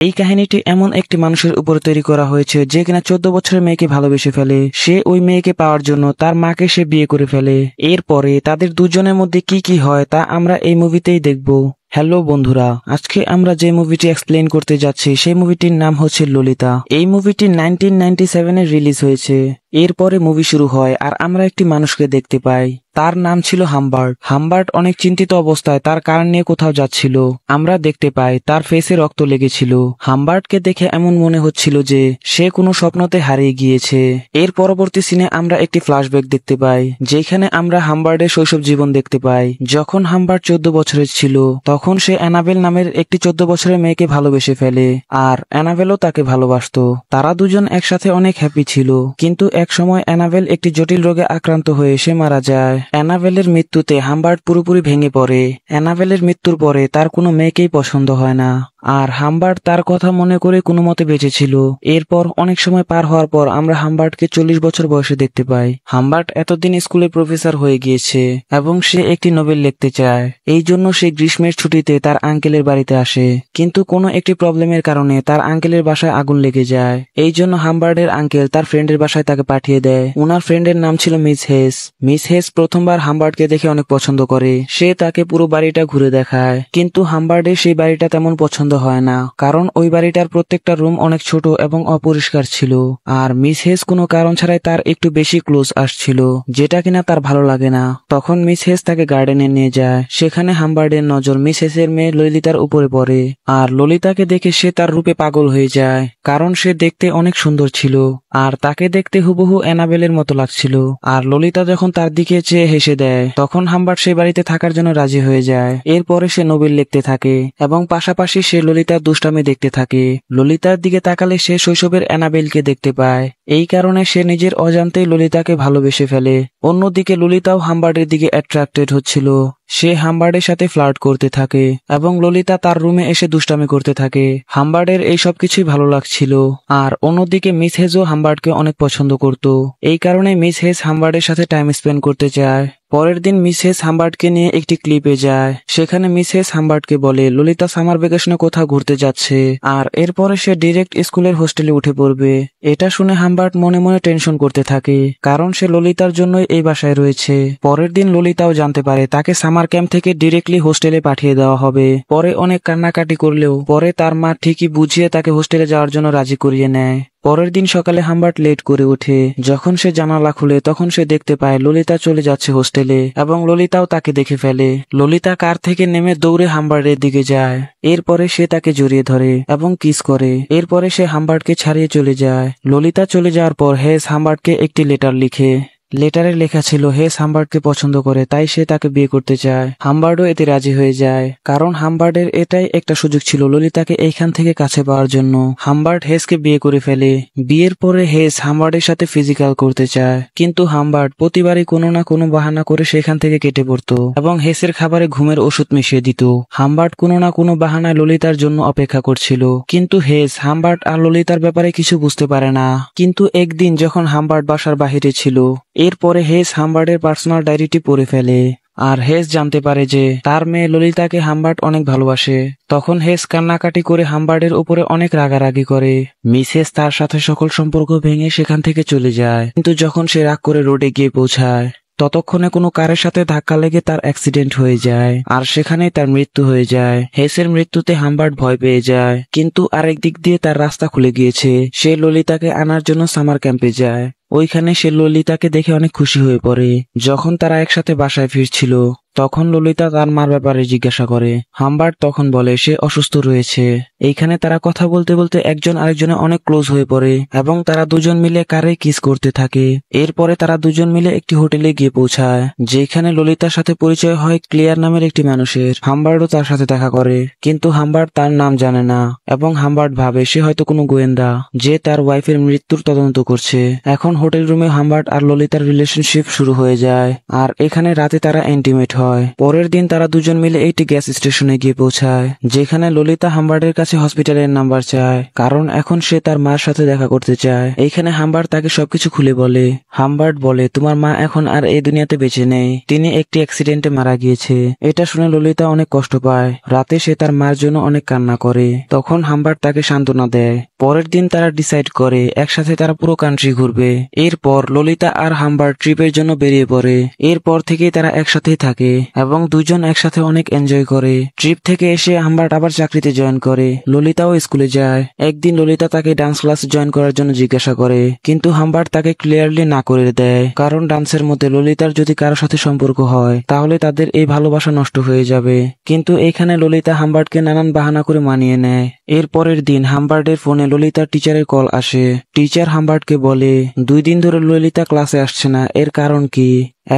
এই কাহিনীটি এমন একটি মানুষের উপর তৈরি করা হয়েছে যে কিনা 14 বছরের মেয়েকে ভালোবেসে ফেলে। সে ওই মেয়েকে পাওয়ার জন্য তার মাকে সে বিয়ে করে ফেলে। এরপরে তাদের দুজনের মধ্যে কি কি হয় তা আমরা এই মুভিতেই দেখব। হ্যালো বন্ধুরা, আজকে আমরা যে মুভিটি এক্সপ্লেন করতে যাচ্ছি সেই মুভিটির নাম হচ্ছে ললিতা। এই মুভিটি 1997 রিলিজ হয়েছে। এরপরে মুভি শুরু হয় আর আমরা একটি মানুষকে দেখতে পাই। তার নাম ছিল হামবার্ট। হামবার্ট অনেক চিন্তিত অবস্থায় তার কার নিয়ে কোথাও যাচ্ছিল। আমরা দেখতে পাই তার ফেসে রক্ত লেগেছিল। হামবার্টকে দেখে এমন মনে হচ্ছিল যে সে কোনো স্বপ্নতে হারিয়ে গিয়েছে। এর পরবর্তী সিনে আমরা একটি ফ্ল্যাশব্যাক দেখতে পাই, যেখানে আমরা হামবার্টের শৈশব জীবন দেখতে পাই। যখন হামবার্ট 14 বছরের ছিল তখন সে অ্যানাবেল নামের একটি 14 বছরের মেয়েকে ভালোবেসে ফেলে, আর অ্যানাবেলও তাকে ভালোবাসতো। তারা দুজন একসাথে অনেক হ্যাপি ছিল, কিন্তু এক সময় অ্যানাবেল একটি জটিল রোগে আক্রান্ত হয়ে সে মারা যায়। অ্যানাবেলের মৃত্যুতে হামবার্ট পুরোপুরি ভেঙে পড়ে। অ্যানাবেলের মৃত্যুর পরে তার কোনো মেয়েকেই পছন্দ হয় না, আর হামবার্ট তার কথা মনে করে কোনো মতে বেঁচেছিল। এরপর অনেক সময় পার হওয়ার পর আমরা হামবার্টকে 40 বছর বয়সে দেখতে পাই। হামবার্ট এতদিন স্কুলের প্রফেসর হয়ে গিয়েছে এবং সে একটি নোবেল লিখতে চায়। এই জন্য সে গ্রীষ্মের ছুটিতে তার আঙ্কেলের বাড়িতে আসে, কিন্তু কোনো একটি প্রবলেমের কারণে তার আঙ্কেলের বাসায় আগুন লেগে যায়। এই জন্য হামবার্টের আঙ্কেল তার ফ্রেন্ডের বাসায় তাকে পাঠিয়ে দেয়। উনার ফ্রেন্ডের নাম ছিল মিস হেস। মিস হেস প্রথমবার হামবার্টকে দেখে অনেক পছন্দ করে। সে তাকে পুরো বাড়িটা ঘুরে দেখায়, কিন্তু হামবার্টের সেই বাড়িটা তেমন পছন্দ হয় না, কারণ ওই বাড়িটার প্রত্যেকটা রুম অনেক ছোট এবং অপরিষ্কার ছিল। আর মিস হেস কোনো কারণ ছাড়াই তার একটু বেশি ক্লোজ আসছিল, যেটা কিনা তার ভালো লাগে না। তখন মিস হেস তাকে গার্ডেনে নিয়ে যায়। সেখানে হামবার্টের নজর মিস হেসের মেয়ে ললিতার উপরে পড়ে, আর ললিতাকে দেখে সে তার রূপে পাগল হয়ে যায়, কারণ সে দেখতে অনেক সুন্দর ছিল আর তাকে দেখতে হুবহু অ্যানাবেলের মতো লাগছিল। আর ললিতা যখন তার দিকে চেয়ে হেসে দেয় তখন হামবার্ট সেই বাড়িতে থাকার জন্য রাজি হয়ে যায়। এরপরে সে নোবেল লিখতে থাকে এবং পাশাপাশি সে ললিতার দুষ্টামি দেখতে থাকে। ললিতার দিকে তাকালে সে শৈশবের অ্যানাবেলকে দেখতে পায়। এই কারণে সে নিজের অজান্তেই ললিতাকে ভালোবেসে ফেলে। অন্যদিকে ললিতাও হামবার্টের দিকে অ্যাট্রাক্টেড হচ্ছিল। সে হামবার্টের সাথে ফ্লার্ট করতে থাকে এবং ললিতা তার রুমে এসে দুষ্টামি করতে থাকে। হামবার্টের এই সব কিছুই ভালো লাগছিল। আর অন্যদিকে মিস হেজও হামবার্টকে অনেক পছন্দ করত। এই কারণে মিস হেজ হামবার্টের সাথে টাইম স্পেন্ড করতে চায়। পরের দিন মিস হেজ হামবার্টকে নিয়ে একটি ক্লিপে যায়। সেখানে মিস হেজ হামবার্টকে বলে ললিতা সামার ভ্যাকেশনে কোথাও ঘুরতে যাচ্ছে, আর এরপরে সে ডিরেক্ট স্কুলের হোস্টেলে উঠে পড়বে। এটা শুনে হামবার্ট মনে মনে টেনশন করতে থাকে, কারণ সে ললিতার জন্যই এই বাসায় রয়েছে। পরের দিন ললিতাও জানতে পারে তাকে সামার ক্যাম্প থেকে ডিরেক্টলি হোস্টেলে পাঠিয়ে দেওয়া হবে। পরে অনেক কান্নাকাটি করলেও পরে তার মা ঠিকই বুঝিয়ে তাকে হোস্টেলে যাওয়ার জন্য রাজি করিয়ে নেয়। পরের দিন সকালে হামবার্ট লেট করে ওঠে। যখন সে জানালা খুলে তখন সে দেখতে পায় ললিতা চলে যাচ্ছে হোস্টেলে এবং ললিতাও তাকে দেখে ফেলে। ললিতা কার থেকে নেমে দৌড়ে হামবার্টের দিকে যায়। এরপরে সে তাকে জড়িয়ে ধরে এবং কিস করে। এরপরে সে হামবার্টকে ছাড়িয়ে চলে যায়। ললিতা চলে যাওয়ার পর হেস হামবার্টকে একটি লেটার লিখে। লেটারে লেখা ছিল হেস হামবার্টকে পছন্দ করে, তাই সে তাকে বিয়ে করতে চায়। হামবার্টও এতে রাজি হয়ে যায়, কারণ হামবার্টের এটাই একটা সুযোগ ছিল ললিতাকে এইখান থেকে কাছে পাওয়ার জন্য। হামবার্ট হেসকে বিয়ে করে ফেলে। বিয়ের পরে হেস হামবার্টের সাথে ফিজিক্যাল করতে চায়, কিন্তু হামবার্ট প্রতিবারই কোনো না কোনো বাহানা করে সেখান থেকে কেটে পড়তো এবং হেসের খাবারে ঘুমের ওষুধ মিশিয়ে দিত। হামবার্ট কোনো না কোনো বাহানায় ললিতার জন্য অপেক্ষা করছিল, কিন্তু হেস হামবার্ট আর ললিতার ব্যাপারে কিছু বুঝতে পারে না। কিন্তু একদিন যখন হামবার্ট বাসার বাহিরে ছিল, এরপরে হেস হামবার্টের পার্সোনাল ডায়েরিটি পড়ে ফেলে, আর হেস জানতে পারে যে তার মেয়ে ললিতাকে হামবার্ট অনেক ভালোবাসে। তখন হেস কান্নাকাটি করে হামবার্টের উপরে অনেক রাগারাগি করে। মিস হেস তার সাথে সকল সম্পর্ক ভেঙে সেখান থেকে চলে যায়। কিন্তু যখন সে রাগ করে রোডে গিয়ে পৌঁছায় ততক্ষণে কোনো কারের সাথে ধাক্কা লেগে তার অ্যাক্সিডেন্ট হয়ে যায়, আর সেখানেই তার মৃত্যু হয়ে যায়। হেসের মৃত্যুতে হামবার্ট ভয় পেয়ে যায়, কিন্তু আরেক দিক দিয়ে তার রাস্তা খুলে গিয়েছে। সে ললিতাকে আনার জন্য সামার ক্যাম্পে যায়। ওইখানে সে ললিতাকে দেখে অনেক খুশি হয়ে পড়ে। যখন তারা একসাথে বাসায় ফিরছিল তখন ললিতা তার মার ব্যাপারে জিজ্ঞাসা করে। হামবার্ট তখন বলে সে অসুস্থ রয়েছে। এইখানে তারা কথা বলতে বলতে একজন আরেকজনের অনেক ক্লোজ হয়ে পড়ে এবং তারা দুজন মিলে কারে কিস করতে থাকে। এরপরে তারা দুজন মিলে একটি হোটেলে গিয়ে পৌঁছায়, যেখানে ললিতার সাথে পরিচয় হয় ক্লিয়ার নামের একটি মানুষের। হামবার্টও তার সাথে দেখা করে, কিন্তু হামবার্ট তার নাম জানে না এবং হামবার্ট ভাবে সে হয়তো কোনো গোয়েন্দা যে তার ওয়াইফের মৃত্যুর তদন্ত করছে। এখন হোটেল রুমে হামবার্ট আর ললিতার রিলেশনশিপ শুরু হয়ে যায়, আর এখানে রাতে তারা ইন্টিমেট হয়। হয়। পরের দিন তারা দুজন মিলে একটি গ্যাস স্টেশনে গিয়ে পৌঁছায়, যেখানে ললিতা হাম্বার্টের কাছে হসপিটালের নাম্বার চায়, কারণ এখন সে তার মার সাথে দেখা করতে চায়। এইখানে হাম্বার্ট তাকে সবকিছু খুলে বলে। হাম্বার্ট বলে, তোমার মা এখন আর এই দুনিয়াতে বেঁচে নেই, তিনি একটি অ্যাক্সিডেন্টে মারা গিয়েছে। এটা শুনে ললিতা অনেক কষ্ট পায়। রাতে সে তার মার জন্য অনেক কান্না করে। তখন হাম্বার্ট তাকে সান্ত্বনা দেয়। পরের দিন তারা ডিসাইড করে একসাথে তারা পুরো কান্ট্রি ঘুরবে। এরপর ললিতা আর হাম্বার্ট ট্রিপের জন্য বেরিয়ে পড়ে। এরপর থেকেই তারা একসাথেই থাকে এবং দুজন একসাথে অনেক এনজয় করে। ট্রিপ থেকে এসে হাম্বার্ট আবার চাকরিতে জয়েন করে। ললিতাও স্কুলে যায়। একদিন ললিতা তাকে ডান্স ক্লাস জয়েন করার জন্য জিজ্ঞাসা করে, কিন্তু হাম্বার্ট তাকে ক্লিয়ারলি না করে দেয়, কারণ ডান্সের মধ্যে ললিতার যদি কারো সাথে সম্পর্ক হয় তাহলে তাদের এই ভালোবাসা নষ্ট হয়ে যাবে। কিন্তু এখানে ললিতা হাম্বার্টকে নানান বাহানা করে মানিয়ে নেয়। এর পরের দিন হাম্বার্টের ফোনে ললিতার টিচারের কল আসে। টিচার হাম্বার্টকে বলে, 2 দিন ধরে ললিতা ক্লাসে আসছে না, এর কারণ কি?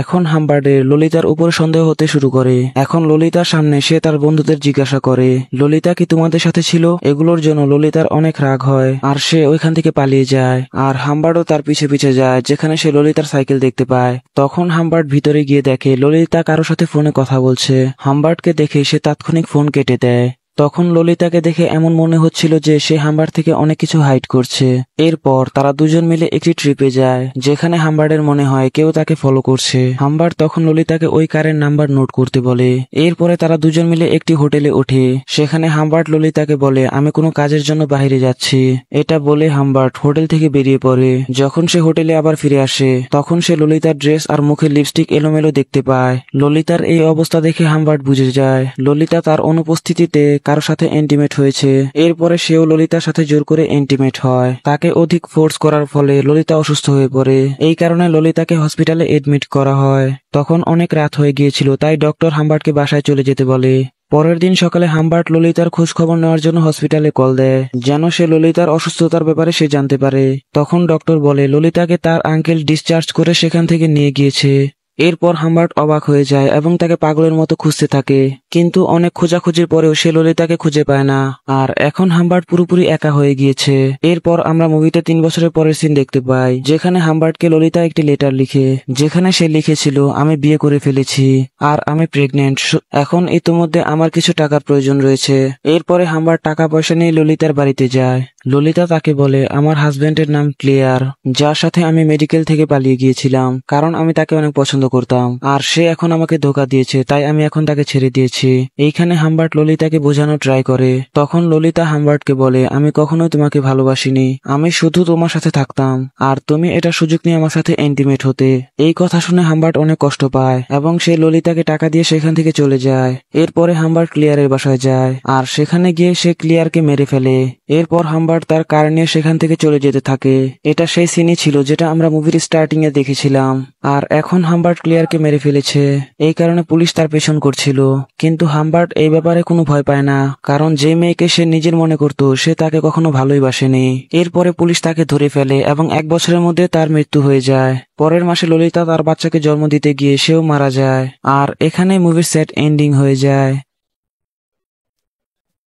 এখন হাম্বার্টের ললিতার উপর সন্দেহ হতে শুরু করে। এখন ললিতার সামনে সে তার বন্ধুদের জিজ্ঞাসা করে, ললিতা কি তোমাদের সাথে ছিল? এগুলোর জন্য ললিতার অনেক রাগ হয় আর সে ওইখান থেকে পালিয়ে যায়। আর হাম্বার্টও তার পিছে পিছে যায়, যেখানে সে ললিতার সাইকেল দেখতে পায়। তখন হাম্বার্ট ভিতরে গিয়ে দেখে ললিতা কারো সাথে ফোনে কথা বলছে। হাম্বার্টকে দেখে সে তাৎক্ষণিক ফোন কেটে দেয়। তখন ললিতাকে দেখে এমন মনে হচ্ছিল যে সে হাম্বার্ট থেকে অনেক কিছু হাইড করছে। এরপর তারা দুজন মিলে একটি ট্রিপে যায়, যেখানে হাম্বার্টের মনে হয় কেউ তাকে ফলো করছে। হাম্বার্ট তখন ললিতাকে ওই কারের নাম্বার নোট করতে বলে। এরপরে তারা দুজন মিলে একটি হোটেলে ওঠে। সেখানে হাম্বার্ট ললিতাকে বলে, আমি কোনো কাজের জন্য বাইরে যাচ্ছি। এটা বলে হাম্বার্ট হোটেল থেকে বেরিয়ে পড়ে। যখন সে হোটেলে আবার ফিরে আসে তখন সে ললিতার ড্রেস আর মুখে লিপস্টিক এলোমেলো দেখতে পায়। ললিতার এই অবস্থা দেখে হাম্বার্ট বুঝে যায় ললিতা তার অনুপস্থিতিতে কারো সাথে ইন্টিমেট হয়েছে। এরপরে সেও ললিতার সাথে জোর করে ইন্টিমেট হয়। তাকে অধিক ফোর্স করার ফলে ললিতা অসুস্থ হয়ে পড়ে। এই কারণে ললিতাকে হসপিটালে এডমিট করা হয়। তখন অনেক রাত হয়ে গিয়েছিল, তাই ডক্টর হাম্বার্টকে বাসায় চলে যেতে বলে। পরের দিন সকালে হাম্বার্ট ললিতার খোঁজ খবর নেওয়ার জন্য হসপিটালে কল দেয়, যেন সে ললিতার অসুস্থতার ব্যাপারে সে জানতে পারে। তখন ডক্টর বলে ললিতাকে তার আঙ্কেল ডিসচার্জ করে সেখান থেকে নিয়ে গিয়েছে। এরপর হাম্বার্ট অবাক হয়ে যায় এবং তাকে পাগলের মতো খুঁজতে থাকে, কিন্তু অনেক খোঁজাখুঁজির পরেও সে ললিতাকে খুঁজে পায় না। আর এখন হাম্বার্ট পুরোপুরি একা হয়ে গিয়েছে। এরপর আমরা মুভিতে 3 বছরের পরের সিন দেখতে পাই, যেখানে হাম্বার্টকে ললিতা একটি লেটার লিখে, যেখানে সে লিখেছিল, আমি বিয়ে করে ফেলেছি আর আমি প্রেগনেন্ট, এখন ইতিমধ্যে আমার কিছু টাকার প্রয়োজন রয়েছে। এরপরে হাম্বার্ট টাকা পয়সা নিয়ে ললিতার বাড়িতে যায়। ললিতা তাকে বলে, আমার হাজবেন্ডের নাম ক্লিয়ার, যার সাথে আমি মেডিকেল থেকে পালিয়ে গিয়েছিলাম, কারণ আমি তাকে অনেক পছন্দ করতাম আর সে এখন আমাকে ধোকা দিয়েছে, তাই আমি এখন তাকে ছেড়ে দিয়েছি। এইখানে হাম্বার্ট ললিতাকে বোঝানো ট্রাই করে। তখন ললিতা হাম্বার্টকে বলে, আমি কখনোই তোমাকে ভালোবাসিনি, আমি শুধু তোমার সাথে থাকতাম আর তুমি এটা সুযোগ নিয়ে আমার সাথে ইন্টিমেট হতে। এই কথা শুনে হাম্বার্ট অনেক কষ্ট পায় এবং সে ললিতাকে টাকা দিয়ে সেখান থেকে চলে যায়। এরপরে হাম্বার্ট ক্লিয়ারের বাসায় যায় আর সেখানে গিয়ে সে ক্লিয়ারকে মেরে ফেলে। এরপর হাম্বার্ট তার কার নিয়ে সেখান থেকে চলে যেতে থাকে। এটা সেই সিনই ছিল যেটা আমরা মুভির স্টার্টিং এ দেখেছিলাম। আর এখন হাম্বার্ট ক্লিয়ারকে মেরে ফেলেছে, এই কারণে পুলিশ তার পেছন করছিল। কিন্তু হাম্বার্ট এই ব্যাপারে কোনো ভয় পায় না, কারণ যে মেয়েকে সে নিজের মনে করত সে তাকে কখনো ভালোই বাসেনি। এরপরে পুলিশ তাকে ধরে ফেলে এবং 1 বছরের মধ্যে তার মৃত্যু হয়ে যায়। পরের মাসে ললিতা তার বাচ্চাকে জন্ম দিতে গিয়ে সেও মারা যায়। আর এখানে মুভির সেট এন্ডিং হয়ে যায়।